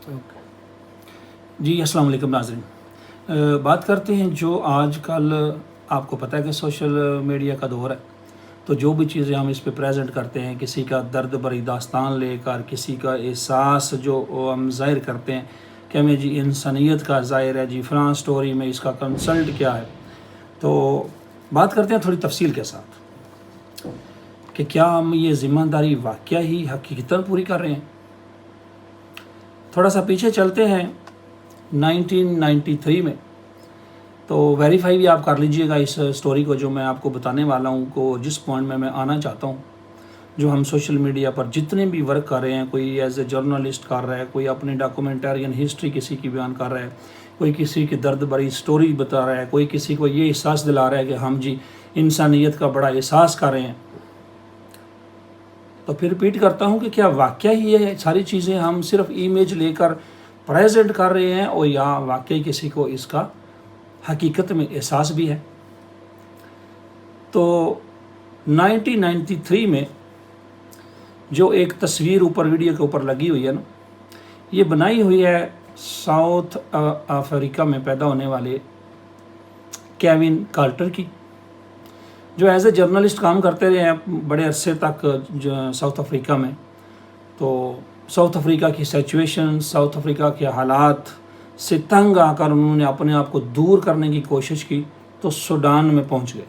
جی السلام علیکم ناظرین، بات کرتے ہیں جو آج کل آپ کو پتہ ہے کہ سوشل میڈیا کا دور ہے، تو جو بھی چیزیں ہم اس پہ پریزنٹ کرتے ہیں، کسی کا درد بھری داستان لے کر، کسی کا احساس جو ہم ظاہر کرتے ہیں کہ ہمیں جی انسانیت کا ظاہر ہے، جی فلاں سٹوری میں اس کا کنسلٹ کیا ہے، تو بات کرتے ہیں تھوڑی تفصیل کے ساتھ کہ کیا ہم یہ ذمہ داری واقعہ ہی حقیقتاً پوری کر رہے ہیں۔ تھوڑا سا پیچھے چلتے ہیں 1993 میں، تو ویریفائی بھی آپ کر لیجئے گا اس سٹوری کو جو میں آپ کو بتانے والا ہوں، کو جس پوائنٹ میں آنا چاہتا ہوں۔ جو ہم سوشل میڈیا پر جتنے بھی ورک کر رہے ہیں، کوئی ایز اے جرنلسٹ کر رہا ہے، کوئی اپنی ڈاکومنٹرین ہسٹری کسی کی بیان کر رہا ہے، کوئی کسی کی درد بھری سٹوری بتا رہا ہے، کوئی کسی کو یہ احساس دلا رہا ہے کہ ہم جی انسانیت کا بڑا احساس کر رہے ہیں، تو پھر ریپیٹ کرتا ہوں کہ کیا واقعہ ہی یہ ساری چیزیں ہم صرف امیج لے کر پریزنٹ کر رہے ہیں، اور یا واقعی کسی کو اس کا حقیقت میں احساس بھی ہے۔ تو 1993 میں جو ایک تصویر اوپر ویڈیو کے اوپر لگی ہوئی ہے نا، یہ بنائی ہوئی ہے ساؤتھ افریقہ میں پیدا ہونے والے کیون کارٹر کی، جو ایز اے جرنلسٹ کام کرتے رہے ہیں بڑے عرصے تک ساؤتھ افریقہ میں۔ تو ساؤتھ افریقہ کی سچویشن، ساؤتھ افریقہ کے حالات سے تنگ آ کر انہوں نے اپنے آپ کو دور کرنے کی کوشش کی، تو سوڈان میں پہنچ گئے۔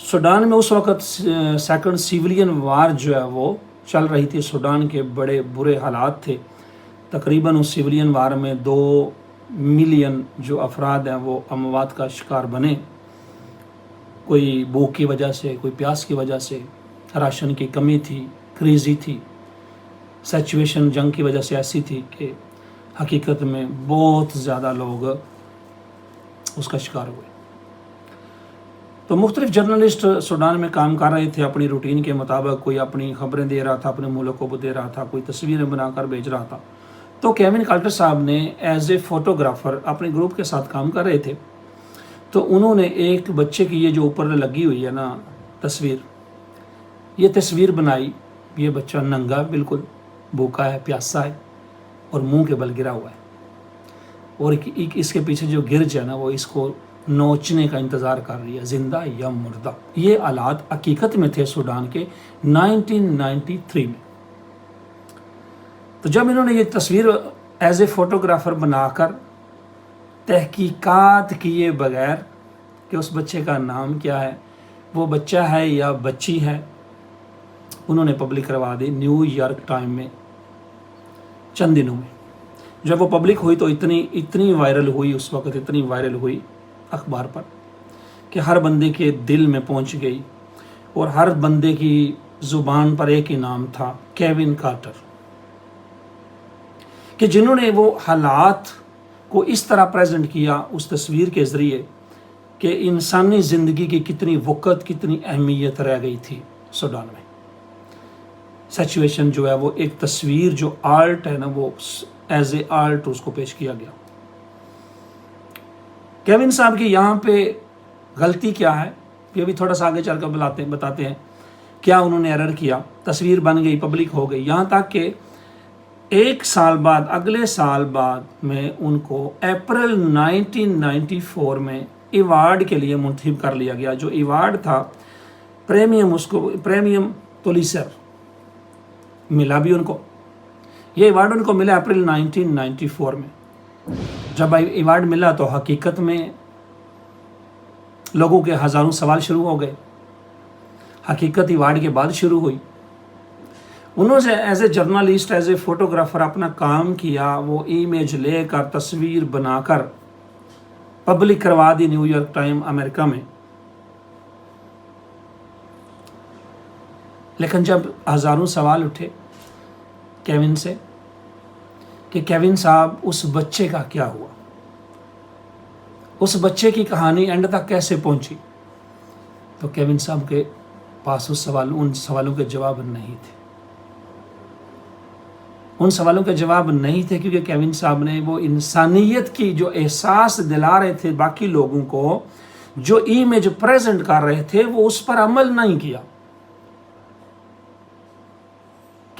سوڈان میں اس وقت سیکنڈ سیولین وار جو ہے وہ چل رہی تھی، سوڈان کے بڑے برے حالات تھے۔ تقریباً اس سیولین وار میں 2 ملین جو افراد ہیں وہ اموات کا شکار بنے، کوئی بھوک کی وجہ سے، کوئی پیاس کی وجہ سے، راشن کی کمی تھی، کریزی تھی، سچویشن جنگ کی وجہ سے ایسی تھی کہ حقیقت میں بہت زیادہ لوگ اس کا شکار ہوئے۔ تو مختلف جرنلسٹ سوڈان میں کام کر رہے تھے اپنی روٹین کے مطابق، کوئی اپنی خبریں دے رہا تھا، اپنے ملکوں کو دے رہا تھا، کوئی تصویریں بنا کر بھیج رہا تھا۔ تو کیون کارٹر صاحب نے ایز اے فوٹوگرافر اپنے گروپ کے ساتھ کام کر رہے تھے، تو انہوں نے ایک بچے کی یہ جو اوپر لگی ہوئی ہے نا تصویر، یہ تصویر بنائی۔ یہ بچہ ننگا بالکل، بھوکا ہے، پیاسا ہے، اور منہ کے بل گرا ہوا ہے، اور اس کے پیچھے جو گرج ہے نا وہ اس کو نوچنے کا انتظار کر رہی ہے، زندہ یا مردہ۔ یہ حالات حقیقت میں تھے سوڈان کے 1993 میں۔ تو جب انہوں نے یہ تصویر ایز اے فوٹوگرافر بنا کر تحقیقات کیے بغیر کہ اس بچے کا نام کیا ہے، وہ بچہ ہے یا بچی ہے، انہوں نے پبلک کروا دی نیو یارک ٹائم میں چند دنوں میں۔ جب وہ پبلک ہوئی تو اتنی وائرل ہوئی، اس وقت اتنی وائرل ہوئی اخبار پر کہ ہر بندے کے دل میں پہنچ گئی، اور ہر بندے کی زبان پر ایک ہی نام تھا، کیون کارٹر، کہ جنہوں نے وہ حالات کو اس طرح پریزنٹ کیا اس تصویر کے ذریعے کہ انسانی زندگی کی کتنی وقت، کتنی اہمیت رہ گئی تھی سوڈان میں۔ سچویشن جو ہے وہ ایک تصویر جو آرٹ ہے نا، وہ ایز اے آرٹ اس کو پیش کیا گیا۔ کیون صاحب کی یہاں پہ غلطی کیا ہے، یہ بھی تھوڑا سا آگے چل کر بتاتے ہیں کیا انہوں نے ایرر کیا۔ تصویر بن گئی، پبلک ہو گئی، یہاں تک کہ ایک سال بعد، اگلے سال بعد میں ان کو اپریل 1994 میں ایوارڈ کے لیے منتخب کر لیا گیا، جو ایوارڈ تھا پریمیم پولیسر ملا بھی ان کو۔ یہ ایوارڈ ان کو ملا اپریل 1994 میں۔ جب ایوارڈ ملا تو حقیقت میں لوگوں کے ہزاروں سوال شروع ہو گئے۔ حقیقت ایوارڈ کے بعد شروع ہوئی۔ انہوں نے as a journalist, as a photographer اپنا کام کیا، وہ امیج لے کر، تصویر بنا کر پبلک کروا دی نیو یارک ٹائم امریکہ میں۔ لیکن جب ہزاروں سوال اٹھے کیون سے کہ کیون صاحب اس بچے کا کیا ہوا، اس بچے کی کہانی اینڈ تک کیسے پہنچی، تو کیون صاحب کے پاس ان سوالوں کے جواب نہیں تھے۔ ان سوالوں کے جواب نہیں تھے کیونکہ کیون صاحب نے وہ انسانیت کی جو احساس دلا رہے تھے باقی لوگوں کو، جو امیج پریزنٹ کر رہے تھے، وہ اس پر عمل نہیں کیا۔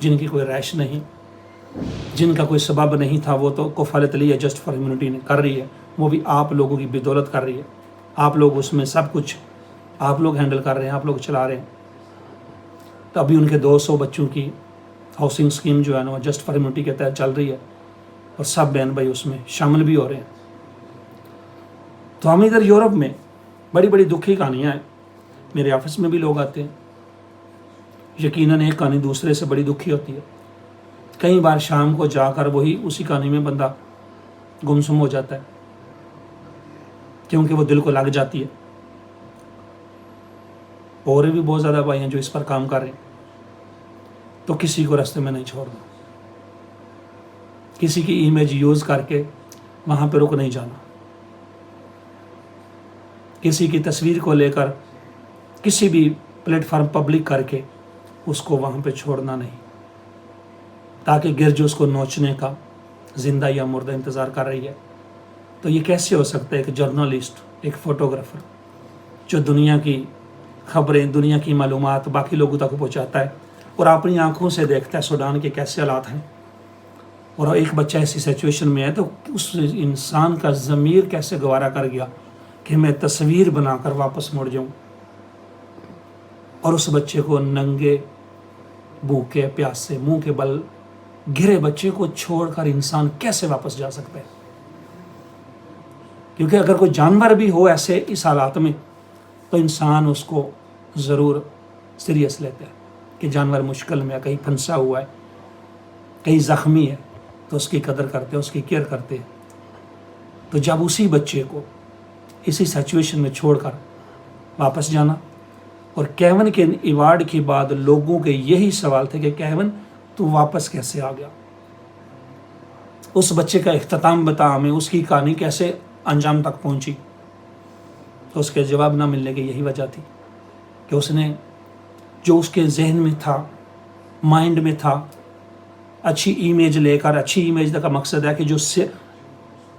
جن کی کوئی ریش نہیں، جن کا کوئی سبب نہیں تھا، وہ تو کفالت لی ہے جسٹ فار ہیومنٹی نے کر رہی ہے، وہ بھی آپ لوگوں کی بدولت کر رہی ہے. آپ لوگ اس میں سب کچھ آپ لوگ ہینڈل کر رہے ہیں، آپ لوگ چلا رہے ہیں. تو ابھی ان کے 200 بچوں کی ہاؤسنگ اسکیم جو ہے نا وہ جسٹ فار ہیومنٹی کے تحت چل رہی ہے، اور سب بہن بھائی اس میں شامل بھی ہو رہے ہیں. تو ہم ادھر یورپ میں بڑی بڑی دکھی کہانیاں ہیں. میرے آفس میں بھی لوگ آتے ہیں. یقیناً ایک کہانی دوسرے سے بڑی دکھی ہوتی ہے. کئی بار شام کو جا کر وہی اسی کہانی میں بندہ گمسم ہو جاتا ہے، کیونکہ وہ دل کو لگ جاتی ہے. اور بھی بہت زیادہ بھائی ہیں جو اس پر کام کر رہے ہیں. تو کسی کو راستے میں نہیں چھوڑنا، کسی کی امیج یوز کر کے وہاں پہ رک نہیں جانا، کسی کی تصویر کو لے کر کسی بھی پلیٹ فارم پبلک کر کے اس کو وہاں پہ چھوڑنا نہیں، تاکہ گرج اس کو نوچنے کا زندہ یا مردہ انتظار کر رہی ہے. تو یہ کیسے ہو سکتا ہے؟ ایک جرنلسٹ، ایک فوٹوگرافر جو دنیا کی خبریں، دنیا کی معلومات باقی لوگوں تک پہنچاتا ہے اور اپنی آنکھوں سے دیکھتا ہے سوڈان کے کیسے حالات ہیں، اور ایک بچہ ایسی سچویشن میں ہے، تو اس انسان کا ضمیر کیسے گوارا کر گیا کہ میں تصویر بنا کر واپس مڑ جاؤں، اور اس بچے کو ننگے بھوکے پیاسے منہ کے بل گرے بچے کو چھوڑ کر انسان کیسے واپس جا سکتا ہے؟ کیونکہ اگر کوئی جانور بھی ہو ایسے اس حالات میں تو انسان اس کو ضرور سیریس لیتا ہے کہ جانور مشکل میں ہے، کہیں پھنسا ہوا ہے، کہیں زخمی ہے، تو اس کی قدر کرتے ہیں، اس کی کیئر کرتے ہیں. تو جب اسی بچے کو اسی سچویشن میں چھوڑ کر واپس جانا، اور کیون کے ایوارڈ کے بعد لوگوں کے یہی سوال تھے کہ کیون تو واپس کیسے آ گیا؟ اس بچے کا اختتام بتا ہمیں، اس کی کہانی کیسے انجام تک پہنچی؟ تو اس کے جواب نہ ملنے کی یہی وجہ تھی کہ اس نے جو اس کے ذہن میں تھا، مائنڈ میں تھا، اچھی امیج لے کر، اچھی امیج کا مقصد ہے کہ جو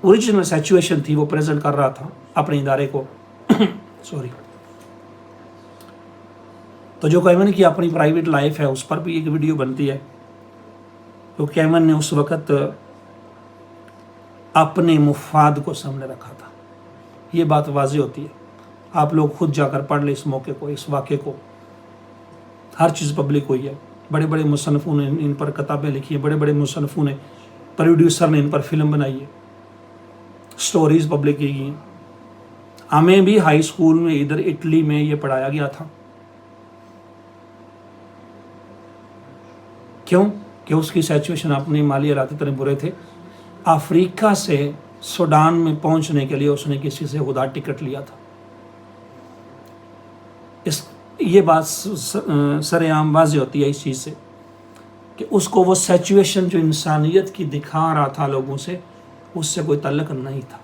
اوریجنل سچویشن تھی وہ پریزنٹ کر رہا تھا اپنے ادارے کو سوری. تو جو کیون کی اپنی پرائیویٹ لائف ہے اس پر بھی ایک ویڈیو بنتی ہے. تو کیون نے اس وقت اپنے مفاد کو سامنے رکھا تھا. یہ بات واضح ہوتی ہے، آپ لوگ خود جا کر پڑھ لیں اس موقع کو، اس واقعے کو. ہر چیز پبلک ہوئی ہے، بڑے بڑے مصنفوں نے ان پر کتابیں لکھی ہیں، بڑے بڑے مصنفوں نے، پروڈیوسر نے ان پر فلم بنائی ہے، سٹوریز پبلک کی گئی ہیں. ہمیں بھی ہائی اسکول میں ادھر اٹلی میں یہ پڑھایا گیا تھا. کیوں؟ کہ اس کی سچویشن اپنی مالی حالات اتنے برے تھے. افریقہ سے سوڈان میں پہنچنے کے لیے اس نے کسی سے خدا ٹکٹ لیا تھا. یہ بات سر عام واضح ہوتی ہے اس چیز سے کہ اس کو وہ سچویشن جو انسانیت کی دکھا رہا تھا لوگوں سے، اس سے کوئی تعلق نہیں تھا.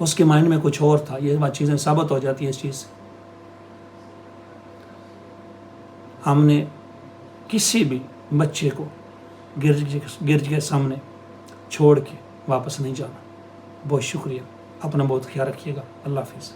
اس کے مائنڈ میں کچھ اور تھا. یہ بات چیزیں ثابت ہو جاتی ہیں اس چیز سے. ہم نے کسی بھی بچے کو گرج کے سامنے چھوڑ کے واپس نہیں جانا. بہت شکریہ. اپنا بہت خیال رکھیے گا. اللہ حافظ.